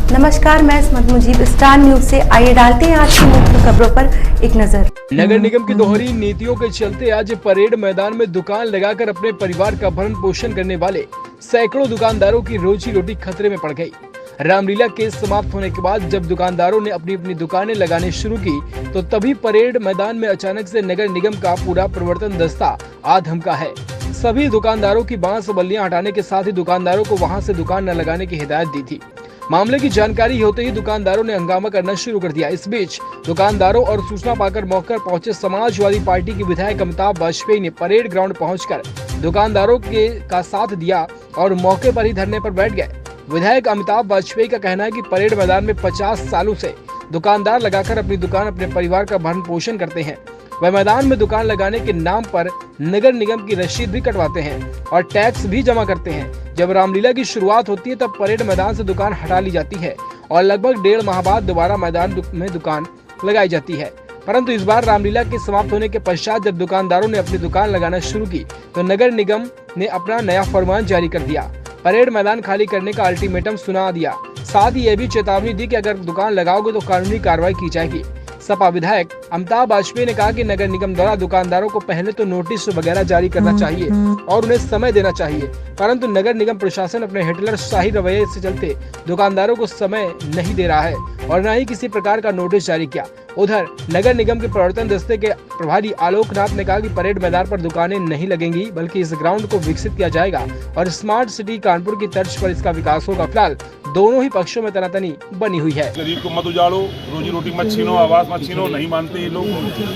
नमस्कार, मैं स्मृति Mujib, star news से। आइए डालते हैं आज की मुख्य खबरों पर एक नजर। नगर निगम की दोहरी नीतियों के चलते आज परेड मैदान में दुकान लगाकर अपने परिवार का भरण पोषण करने वाले सैकड़ों दुकानदारों की रोजी रोटी खतरे में पड़ गई। रामलीला केस समाप्त होने के बाद जब दुकानदारों ने अपनी अपनी दुकानें लगाने शुरू की तो तभी परेड मैदान में अचानक से नगर निगम का पूरा प्रवर्तन दस्ता आ धमका है। सभी दुकानदारों की बांस बल्लियां हटाने के साथ ही दुकानदारों को वहां से दुकान न लगाने की हिदायत दी थी। मामले की जानकारी होते ही दुकानदारों ने हंगामा करना शुरू कर दिया। इस बीच दुकानदारों और सूचना पाकर मौके पर पहुंचे समाजवादी पार्टी के विधायक अमिताभ वाजपेयी ने परेड ग्राउंड पहुंचकर दुकानदारों का साथ दिया और मौके पर ही धरने पर बैठ गए। विधायक अमिताभ वाजपेयी का कहना है कि परेड मैदान में 50 सालों से दुकानदार लगाकर अपनी दुकान अपने परिवार का भरण पोषण करते हैं। वह मैदान में दुकान लगाने के नाम पर नगर निगम की रसीद भी कटवाते हैं और टैक्स भी जमा करते हैं। जब रामलीला की शुरुआत होती है तब परेड मैदान से दुकान हटा ली जाती है और लगभग 1.5 माह बाद दोबारा मैदान में दुकान लगाई जाती है। परंतु इस बार रामलीला के समाप्त होने के पश्चात जब दुकानदारों ने अपनी दुकान लगाना शुरू की तो नगर निगम ने अपना नया फरमान जारी कर दिया। परेड मैदान खाली करने का अल्टीमेटम सुना दिया। साथ ही यह भी चेतावनी दी कि अगर दुकान लगाओगे तो कानूनी कार्रवाई की जाएगी। सपा विधायक अमिताभ वाजपेयी ने कहा कि नगर निगम द्वारा दुकानदारों को पहले तो नोटिस वगैरह जारी करना चाहिए और उन्हें समय देना चाहिए, परंतु नगर निगम प्रशासन अपने हिटलर शाही रवैये से चलते दुकानदारों को समय नहीं दे रहा है और न ही किसी प्रकार का नोटिस जारी किया। उधर नगर निगम के प्रवर्तन दस्ते के प्रभारी आलोकनाथ ने कहा कि परेड मैदान पर दुकानें नहीं लगेंगी बल्कि इस ग्राउंड को विकसित किया जाएगा और स्मार्ट सिटी कानपुर की तर्ज पर इसका विकास होगा। फिलहाल दोनों ही पक्षों में तनातनी बनी हुई है। गरीब को मत उजाड़ो, रोजी रोटी मत छीनो, आवास मत छीनो, नहीं मानते ये लोग।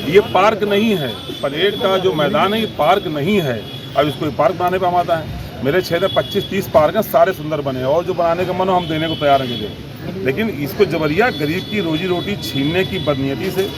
ये पार्क नहीं है, परेड का जो मैदान है ये पार्क नहीं है। अब इसको पार्क बनाने पर आता है। मेरे क्षेत्र में 25-30 पार्क हैं, सारे सुंदर बने हैं और जो बनाने का मन हो हम देने को तैयार हैं। लेकिन इसको जबरिया गरीब की रोजी रोटी छीनने की बदनीयती से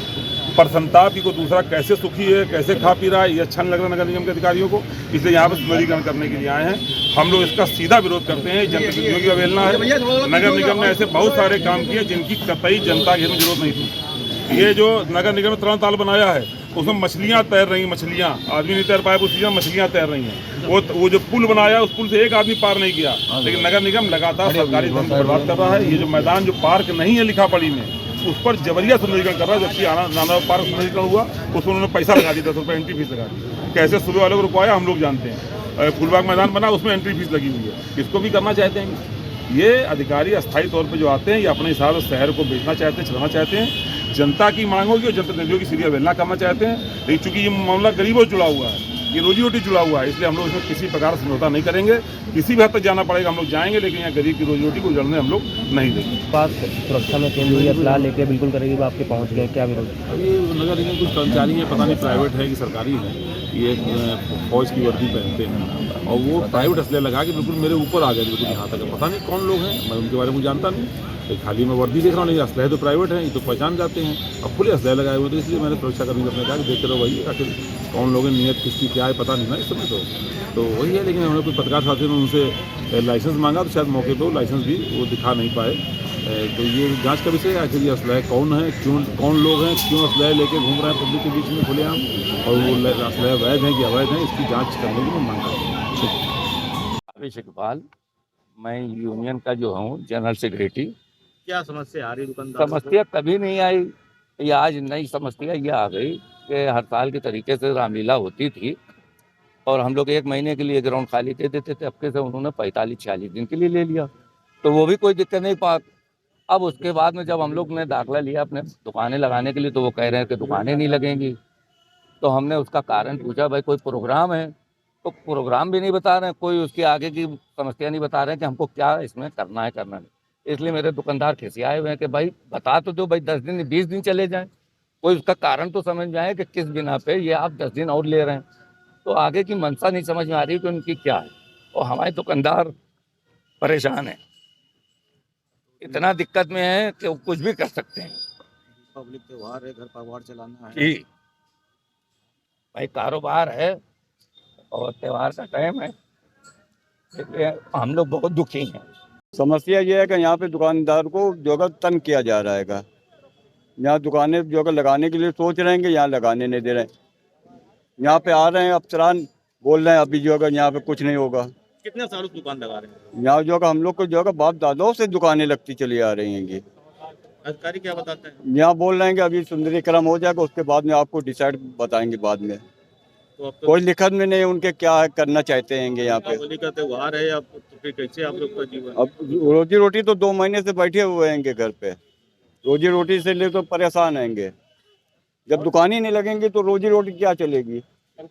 प्रसन्नता की को दूसरा कैसे सुखी है, कैसे खा पी रहा है, ये अच्छा नहीं लग रहा नगर निगम के अधिकारियों को। इसलिए यहाँ पर सुंदरीकरण करने के लिए आए हैं। हम लोग इसका सीधा विरोध करते हैं। जनप्रतिनिधियों की अवहेलना है। नगर निगम ने ऐसे बहुत सारे काम किए जिनकी कतई जनता की जरूरत नहीं थी। ये जो नगर निगम ने तरण ताल बनाया है उसमें मछलियाँ तैर रही हैं, मछलियाँ आदमी नहीं तैर पाए, उसी मछलियाँ तैर रही हैं। वो जो पुल बनाया उस पुल से एक आदमी पार नहीं किया, लेकिन नगर निगम लगातार सरकारी धन को बर्बाद कर रहा है। ये जो मैदान जो पार्क नहीं है लिखा पढ़ी में उस पर जबरिया सुंदरीकरण कर रहा है। जबकि नाना पार्क सुंदरीकरण हुआ उसमें उन्होंने पैसा लगा दिया, 10 रुपये एंट्री फीस लगा दी। कैसे सुबह वालों को रुकवाया हम लोग जानते हैं। फुलबाग मैदान बना उसमें एंट्री फीस लगी हुई है। इसको भी करना चाहते हैं। ये अधिकारी अस्थायी तौर पर जो आते हैं ये अपने हिसाब से शहर को बेचना चाहते हैं, चलाना चाहते हैं। जनता की मांग होगी और जनप्रतिनिधियों की सीधी अवहेलना करना चाहते हैं। लेकिन चूंकि ये मामला गरीबों से जुड़ा हुआ है, ये रोजी रोटी जुड़ा हुआ है, इसलिए हम लोग इसमें किसी प्रकार से समझौता नहीं करेंगे। किसी भी हद तक जाना पड़ेगा हम लोग जाएंगे, लेकिन यहाँ गरीब की रोजी रोटी को उजड़ने हम लोग नहीं देंगे। बात सुरक्षा में केंद्रीय सलाह लेके बिल्कुल करेगी, आपके पहुँच गए, क्या विरोध? ये नगर निगम कुछ कर्मचारी हैं, पता नहीं प्राइवेट है कि सरकारी है, ये फौज की वर्दी पहनते हैं और वो प्राइवेट असले लगा के बिल्कुल मेरे ऊपर आ गए। बिल्कुल यहाँ तक पता नहीं कौन लोग हैं, मैं उनके बारे में जानता नहीं। खाली मैं वर्दी देख रहा हूँ, नहीं असलहे तो प्राइवेट हैं, ये तो पहचान जाते हैं। अब खुले असलहे लगाए हुए थे, इसलिए मैंने सुरक्षा कर्मी अपने कहा कि देखते रहो भाई आखिर कौन लोग हैं, नीयत किसकी क्या है पता नहीं ना इस समय तो वही है। लेकिन हमने कोई पत्रकार साथी ने उनसे लाइसेंस मांगा तो शायद मौके पर लाइसेंस भी वो दिखा नहीं पाए। तो ये जांच का विषय है, आखिर ये असलहे कौन है, क्यों कौन लोग हैं, क्यों असलहे लेके घूम रहे हैं पब्लिक के बीच में खुलेआम, और वो असलहे वैध हैं कि अवैध हैं, इसकी जाँच करने की मैं मांग करता हूँ। अभिषेक पाल, मैं यूनियन का जो हूँ जनरल सेक्रेटरी। क्या समस्या आ रही दुकानदार? समस्या कभी नहीं आई, ये आज नई समस्या ये आ गई कि हर साल के तरीके से रामलीला होती थी और हम लोग 1 महीने के लिए ग्राउंड खाली दे देते थे। अब के से उन्होंने 45-46 दिन के लिए ले लिया, तो वो भी कोई दिक्कत नहीं पा। अब उसके बाद में जब हम लोग ने दाखिला लिया अपने दुकानें लगाने के लिए तो वो कह रहे हैं कि दुकानें नहीं लगेंगी। तो हमने उसका कारण पूछा, भाई कोई प्रोग्राम है? तो प्रोग्राम भी नहीं बता रहे हैं, कोई उसके आगे की समस्या नहीं बता रहे हैं कि हमको क्या इसमें करना है करना नहीं। इसलिए मेरे दुकानदार खिसियाए हुए हैं कि भाई बता तो दो, भाई 10 दिन 20 दिन चले जाएं, कोई उसका कारण तो समझ में आए कि किस बिना पे ये आप 10 दिन और ले रहे हैं। तो आगे की मंशा नहीं समझ में आ रही कि उनकी क्या है, और हमारे दुकानदार परेशान हैं, इतना दिक्कत में है कि वो कुछ भी कर सकते हैं। पब्लिक त्योहार है, घर परिवार चलाना है जी भाई, कारोबार है और त्योहार का टाइम है, इसलिए हम लोग बहुत दुखी हैं। समस्या ये है कि यहाँ पे दुकानदार को जो है तंग किया जा रहा है। यहाँ दुकानें जो है लगाने के लिए सोच रहे हैं, यहाँ लगाने नहीं दे रहे हैं। यहाँ पे आ रहे हैं अफसरान, बोल रहे हैं अभी जो है यहाँ पे कुछ नहीं होगा। कितने सालों से दुकान लगा रहे हैं? यहाँ जो है हम लोग को जो है बाप दादाओं से दुकानें लगती चली आ रही हैं। अधिकारी क्या बताते हैं? यहाँ बोल रहे हैं कि अभी सुंदरीकरण हो जाएगा, उसके बाद में आपको डिसाइड बताएंगे बाद में। तो अब तो कोई लिखत में नहीं उनके क्या करना चाहते हैं यहाँ पे। होली का त्योहार है, अब तो फिर कैसे आप लोग का जीवन? अब रोजी रोटी तो 2 महीने से बैठे हुए हैं घर पे, रोजी रोटी से ले तो परेशान हैं। जब दुकान ही नहीं लगेंगी तो रोजी रोटी क्या चलेगी?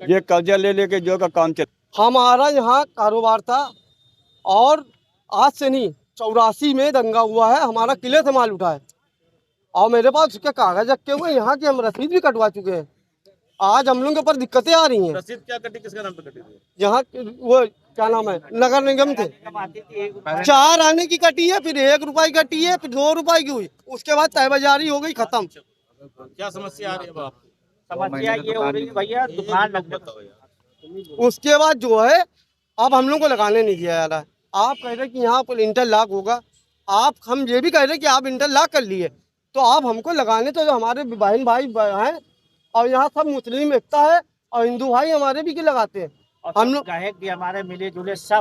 ये कर्जा ले लेके जो का काम चल। हमारा यहाँ कारोबार था और आज से नहीं 84 में दंगा हुआ है, हमारा किले से माल उठा है और मेरे पास उसके कागज रखे हुए हैं, यहाँ की हम रसीद भी कटवा चुके हैं। आज हम लोगों के ऊपर दिक्कतें आ रही हैं। रसीद क्या कटी, किसके नाम पे कटी थी? यहाँ वो क्या नाम है, नगर निगम थे, 4 आने की कटी है, फिर 1 रुपए की कटी है, फिर 2 रुपए की हुई, उसके बाद तय बाजारी हो गई खत्म। क्या समस्या आ रही है अब आपको? समस्या ये हो रही है भैया, दुकान लगने को। उसके बाद जो है अब हम लोग को लगाने नहीं दिया जा रहा है। आप कह रहे कि यहाँ पर इंटरलॉक होगा, हम ये भी कह रहे कि आप इंटरलॉक कर लिए तो आप हमको लगाने, तो जो हमारे बहन भाई हैं और यहाँ सब मुस्लिम एकता है और हिंदू भाई हमारे भी लगाते हैं। हम लोग गायक भी हमारे मिले जुले सब